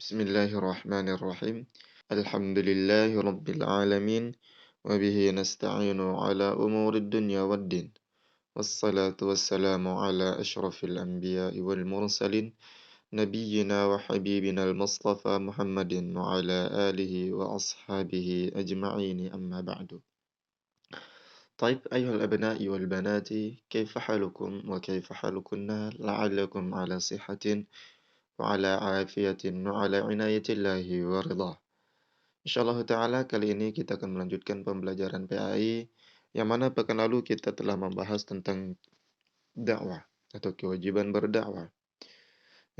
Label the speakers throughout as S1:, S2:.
S1: Bismillahirrahmanirrahim. Alhamdulillahi rabbil alamin wa bihi nasta'inu ala umurid dunya waddin. Wassalatu wassalamu ala asyrafil anbiya'i wal mursalin nabiyyina wa habibina al-mustafa Muhammadin wa ala alihi wa ashabihi ajma'in amma ba'du. طيب أيها الأبناء والبنات كيف حالكم وكيف حالكن لعلكم على صحة وعلى عافية وعلى عناية الله ورضاه. Insyaallah Ta'ala kali ini kita akan melanjutkan pembelajaran PAI yang mana pekan lalu kita telah membahas tentang dakwah atau kewajiban berdakwah.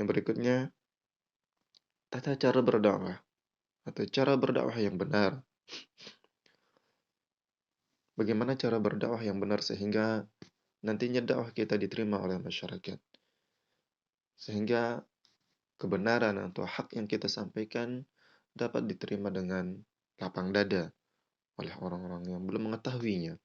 S1: Yang berikutnya tata cara berdakwah atau cara berdakwah yang benar. Bagaimana cara berdakwah yang benar sehingga nantinya dakwah kita diterima oleh masyarakat. Sehingga kebenaran atau hak yang kita sampaikan dapat diterima dengan lapang dada oleh orang-orang yang belum mengetahuinya.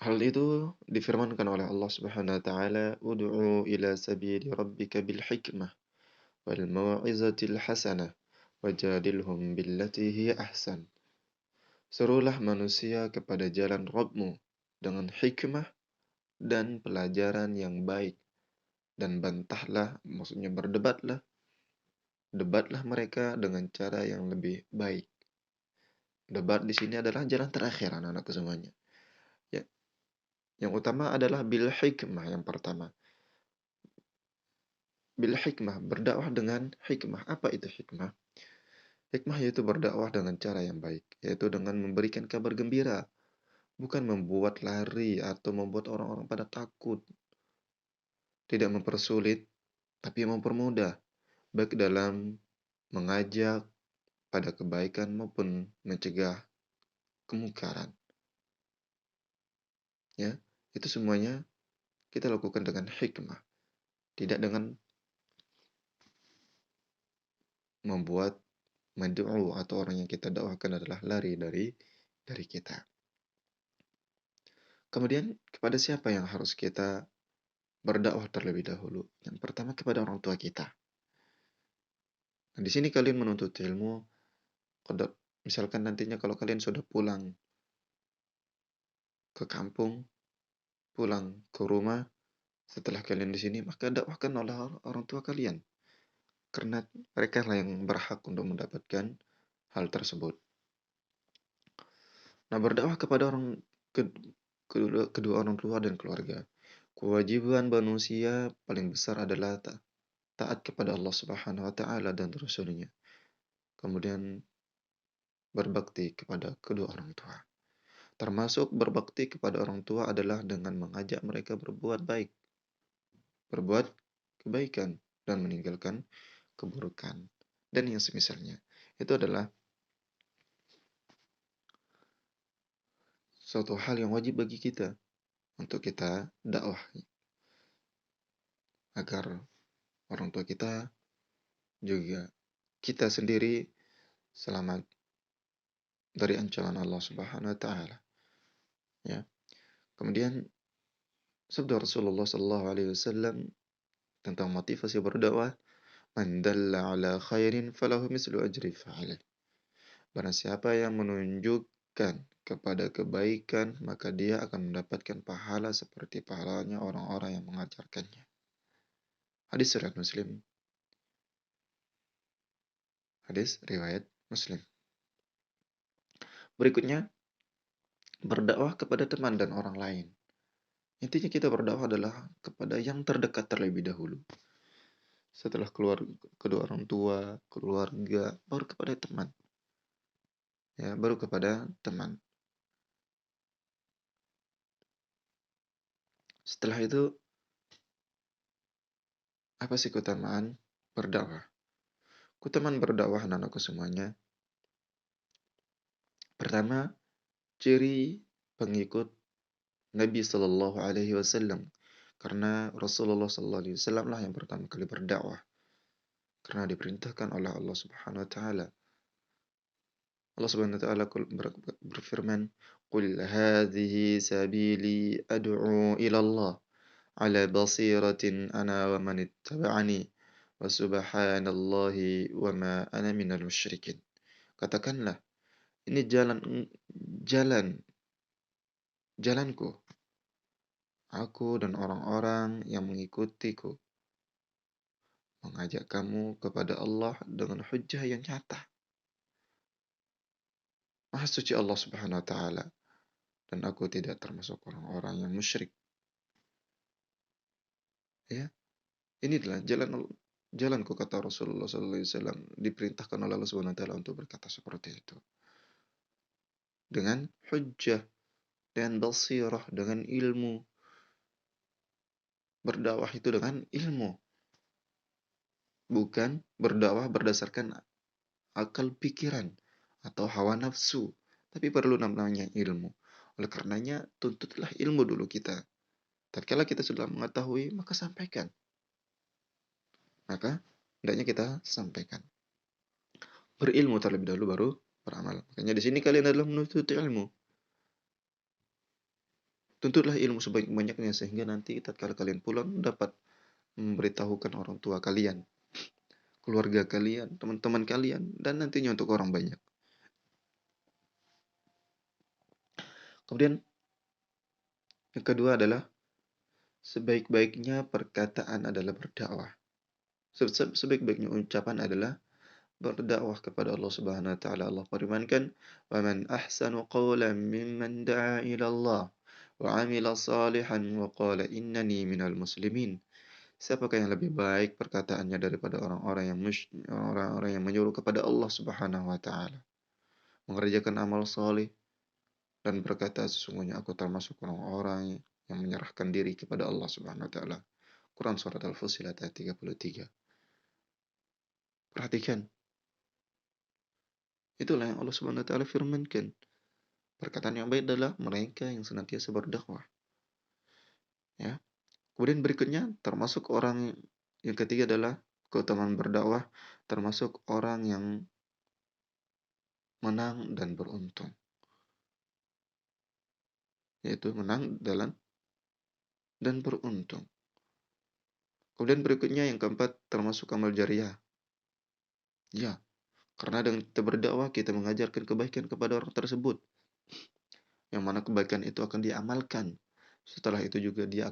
S1: Hal itu difirmankan oleh Allah Subhanahu wa taala, "Ud'u ila sabili rabbika bil hikmah wal mau'izatil hasanah wajadilhum billati hiya ahsan." Serulah manusia kepada jalan Rabbmu dengan hikmah dan pelajaran yang baik dan bantahlah, maksudnya debatlah mereka dengan cara yang lebih baik. Debat di sini adalah jalan terakhir anak-anakku semuanya. Ya, yang utama adalah bil hikmah yang pertama. Bil hikmah, berdakwah dengan hikmah. Apa itu hikmah? Hikmah yaitu berdakwah dengan cara yang baik, yaitu dengan memberikan kabar gembira, bukan membuat lari atau membuat orang-orang pada takut. Tidak mempersulit, tapi mempermudah, baik dalam mengajak pada kebaikan maupun mencegah kemungkaran. Ya, itu semuanya kita lakukan dengan hikmah, tidak dengan membuat mad'u atau orang yang kita dakwahkan adalah lari dari kita. Kemudian kepada siapa yang harus kita berdakwah terlebih dahulu? Yang pertama kepada orang tua kita. Nah, di sini kalian menuntut ilmu, misalkan nantinya kalau kalian sudah pulang ke kampung, pulang ke rumah, setelah kalian di sini, maka dakwahkan oleh orang tua kalian. Karena mereka lah yang berhak untuk mendapatkan hal tersebut. Nah, berdakwah kepada kedua orang tua dan keluarga. Kewajiban manusia paling besar adalah taat kepada Allah Subhanahu wa taala dan Rasul-Nya. Kemudian berbakti kepada kedua orang tua. Termasuk berbakti kepada orang tua adalah dengan mengajak mereka berbuat baik, berbuat kebaikan dan meninggalkan keburukan dan yang semisalnya. Itu adalah suatu hal yang wajib bagi kita untuk kita dakwah agar orang tua kita juga kita sendiri selamat dari ancaman Allah Subhanahu wa taala. Ya. Kemudian sabda Rasulullah sallallahu alaihi wasallam tentang motivasi berdakwah, "Man dalla ala khairin falahu mislu ajri fa'ilih." Barang siapa yang menunjukkan kepada kebaikan, maka dia akan mendapatkan pahala seperti pahalanya orang-orang yang mengajarkannya. Hadis riwayat Muslim. Hadis riwayat Muslim. Berikutnya, berdakwah kepada teman dan orang lain. Intinya kita berdakwah adalah kepada yang terdekat terlebih dahulu. Setelah keluar kedua orang tua, keluarga, baru kepada teman. Ya, baru kepada teman. Setelah itu, apa sih keutamaan berdakwah? Keutamaan berdakwah anak-anakku semuanya. Pertama, ciri pengikut Nabi Sallallahu Alaihi Wasallam. Karena Rasulullah Sallallahu Alaihi Wasallam lah yang pertama kali berdakwah. Karena diperintahkan oleh Allah Subhanahu Wa Taala. Allah Subhanahu Wa Taala berfirman, "Qul hadhihi sabili ad'u ila Allah ala basiratin ana wa man ittaba'ani wa subhanallahi wa ma ana minal musyrikin. Katakanlah, ini jalan jalanku, aku dan orang-orang yang mengikutiku, mengajak kamu kepada Allah dengan hujjah yang nyata. Maha suci Allah Subhanahu wa taala, dan aku tidak termasuk orang-orang yang musyrik. Ya, ini adalah jalanku, kata Rasulullah sallallahu alaihi wasallam, diperintahkan oleh Allah Subhanahu wa taala untuk berkata seperti itu. Dengan hujjah, dengan basirah, dengan ilmu. Berdakwah itu dengan ilmu, bukan berdakwah berdasarkan akal pikiran atau hawa nafsu, tapi perlu namanya ilmu. Oleh karenanya, tuntutlah ilmu dulu kita. Tatkala kita sudah mengetahui, maka sampaikan. Maka hendaknya kita sampaikan. Berilmu terlebih dahulu baru beramal. Makanya di sini kalian adalah menuntut ilmu. Tuntutlah ilmu sebanyak-banyaknya sehingga nanti tatkala kalian pulang dapat memberitahukan orang tua kalian, keluarga kalian, teman-teman kalian, dan nantinya untuk orang banyak. Kemudian yang kedua adalah sebaik-baiknya perkataan adalah berdakwah. Sebaik-baiknya ucapan adalah berdakwah kepada Allah Subhanahu wa taala. Allah firmankan, "Wa man ahsanu qawlan mimman da'a ila Allah wa 'amila salihan wa qala innani minal muslimin." Siapakah yang lebih baik perkataannya daripada orang-orang yang menyuruh kepada Allah Subhanahu wa taala, mengerjakan amal saleh dan berkata, sesungguhnya aku termasuk orang-orang yang menyerahkan diri kepada Allah Subhanahu wa taala. Quran surat Al-Fussilat ayat 33. Perhatikan, itulah yang Allah Subhanahu wa taala firmankan. Perkataan yang baik adalah mereka yang senantiasa berdakwah. Ya. Kemudian berikutnya termasuk orang yang ketiga adalah keutamaan berdakwah, termasuk orang yang menang dan beruntung. Yaitu menang dan beruntung. Kemudian berikutnya yang keempat termasuk amal jariah. Ya, karena dengan kita berdakwah, kita mengajarkan kebaikan kepada orang tersebut. Yang mana kebaikan itu akan diamalkan. Setelah itu juga dia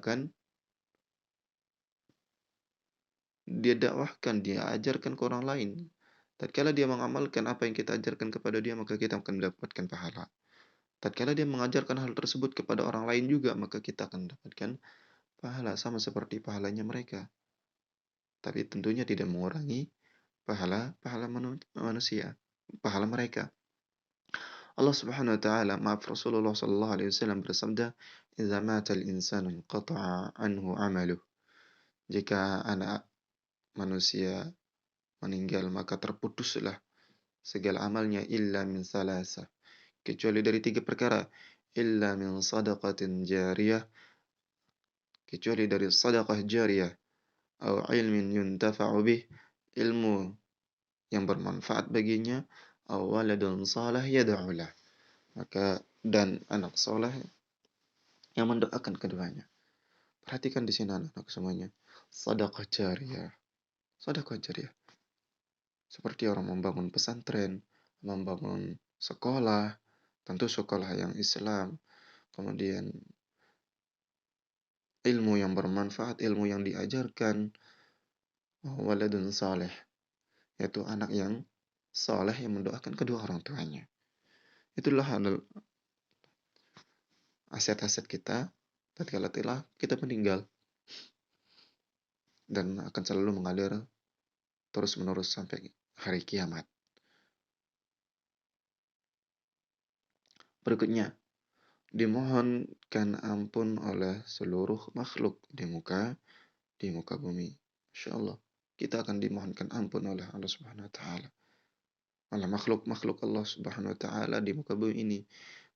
S1: dakwahkan, dia ajarkan ke orang lain. Tatkala dia mengamalkan apa yang kita ajarkan kepada dia, maka kita akan mendapatkan pahala. Tatkala dia mengajarkan hal tersebut kepada orang lain juga, maka kita akan mendapatkan pahala sama seperti pahalanya mereka. Tapi tentunya tidak mengurangi pahala manusia, pahala mereka. Allah Subhanahu wa taala, Rasulullah sallallahu alaihi wasallam bersabda, "Idza mata al-insanu inqata'a anhu 'amaluh." Jika anak manusia meninggal, maka terputuslah segala amalnya illa min salasa, kecuali dari tiga perkara. Illa min sadaqatin jariyah, kecuali dari sedekah jariyah, atau ilmin yuntafa'u bih, ilmu yang bermanfaat baginya, atau waladun salih yad'u lah, maka dan anak soleh yang mendoakan keduanya. Perhatikan di sini anak-anak semuanya. Sedekah jariyah. Sedekah jariyah. Seperti orang membangun pesantren, membangun sekolah, tentu sekolah yang Islam, kemudian ilmu yang bermanfaat, ilmu yang diajarkan, waladun saleh, yaitu anak yang saleh yang mendoakan kedua orang tuanya. Itulah aset-aset kita tatkala telah kita meninggal dan akan selalu mengalir terus-menerus sampai hari kiamat. Berikutnya, dimohonkan ampun oleh seluruh makhluk di muka bumi. Masya Allah, kita akan dimohonkan ampun oleh Allah Subhanahu wa taala. Oleh makhluk-makhluk Allah Subhanahu wa taala di muka bumi ini.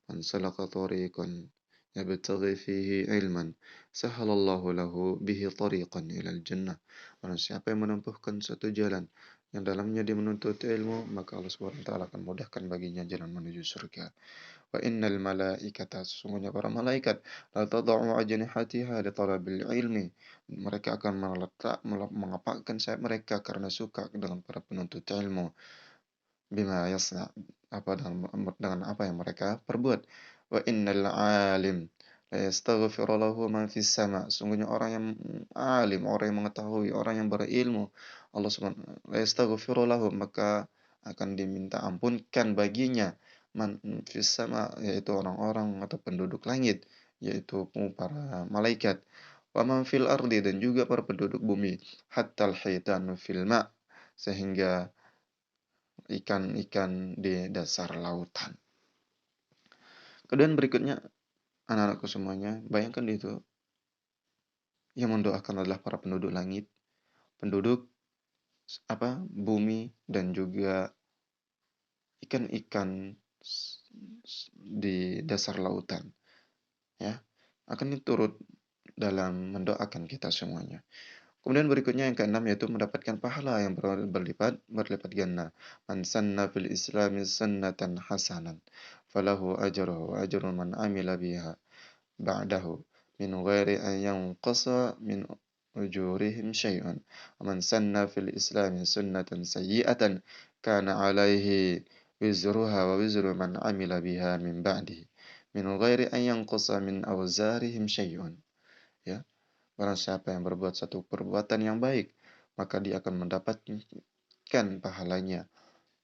S1: Man salaka tariqan yabtaghi fihi ilman, sahalallahu lahu bihi tariqan ilal jannah. Barang siapa yang menempuhkan suatu jalan yang dalamnya dia menuntut ilmu, maka Allah Subhanahu wa taala akan mudahkan baginya jalan menuju surga. Wa innal malaikata, sesungguhnya para malaikat, la tada'u ajnihatiha li talabil ilmi. Mereka akan mengepakkan sayap mereka karena suka dengan para penuntut ilmu. Bima yasna, dengan apa yang mereka perbuat. Wa innal alim la yastaghfiru lahu man fis sama. Sungguhnya orang yang alim, orang yang mengetahui, orang yang berilmu, Allah Subhanahu la yastaghfiru lahu, maka akan diminta ampunkan baginya man fis sama, yaitu orang-orang atau penduduk langit, yaitu para malaikat. Wa man fil ardi, dan juga para penduduk bumi, hatta al-hitanu fil ma, sehingga ikan-ikan di dasar lautan. Kemudian berikutnya, anak-anakku semuanya, bayangkan itu, yang mendoakan adalah para penduduk langit, penduduk bumi, dan juga ikan-ikan di dasar lautan, ya. Akan turut dalam mendoakan kita semuanya. Kemudian berikutnya yang keenam, yaitu mendapatkan pahala yang berlipat ganda. Man sanna fil islami sunnatan hasanan falahu ajruhu wa ajru man amila biha ba'dahu min ghairi an yanqasa min ujurihim syai'un. Wa man sanna fil islami sunnatan sayyi'atan kana alaihi wizruha wa wizru man amila biha min ba'dihi min ghairi an yanqasa min awzarihim syai'un. Ya. Barang siapa yang berbuat satu perbuatan yang baik, maka dia akan mendapatkan pahalanya.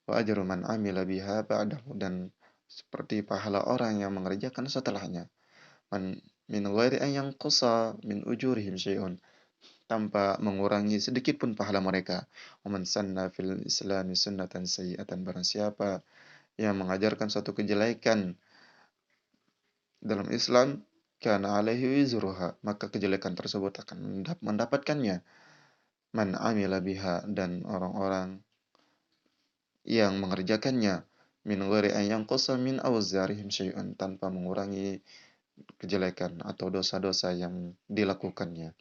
S1: Wa ajru man amila biha ba'dahu, dan seperti pahala orang yang mengerjakan setelahnya. Min ghairi an yanqusa min ujurihim syai'un, tanpa mengurangi sedikit pun pahala mereka. Wa man sanna fil islami sunnatan sayyi'atan, barang siapa yang mengajarkan satu kejelekan dalam Islam, kana alaihi wizruha, maka kejelekan tersebut akan mendapatkannya. Man amila biha, dan orang-orang yang mengerjakannya, min ghairi an yanqusa min awzarihim syai'un, tanpa mengurangi kejelekan atau dosa-dosa yang dilakukannya.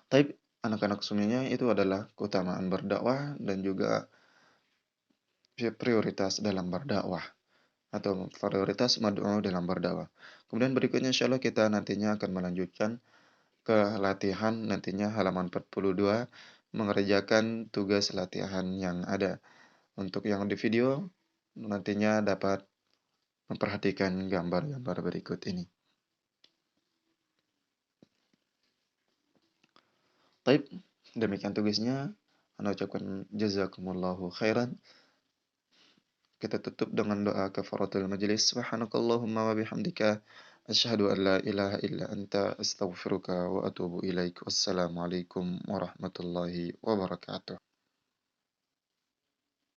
S1: Tapi anak-anak semuanya, itu adalah keutamaan berdakwah dan juga prioritas dalam berdakwah atau prioritas mad'u dalam berdakwah. Kemudian berikutnya insyaallah kita nantinya akan melanjutkan ke latihan, nantinya halaman 42, mengerjakan tugas latihan yang ada. Untuk yang di video, nantinya dapat memperhatikan gambar-gambar berikut ini. Baik, demikian tugasnya. Ana ucapkan jazakumullahu khairan. Kita tutup dengan doa kafaratul majlis. Subhanakallahumma wa bihamdika asyhadu an la ilaha illa anta astaghfiruka wa atubu ilaik. Wassalamualaikum warahmatullahi wabarakatuh.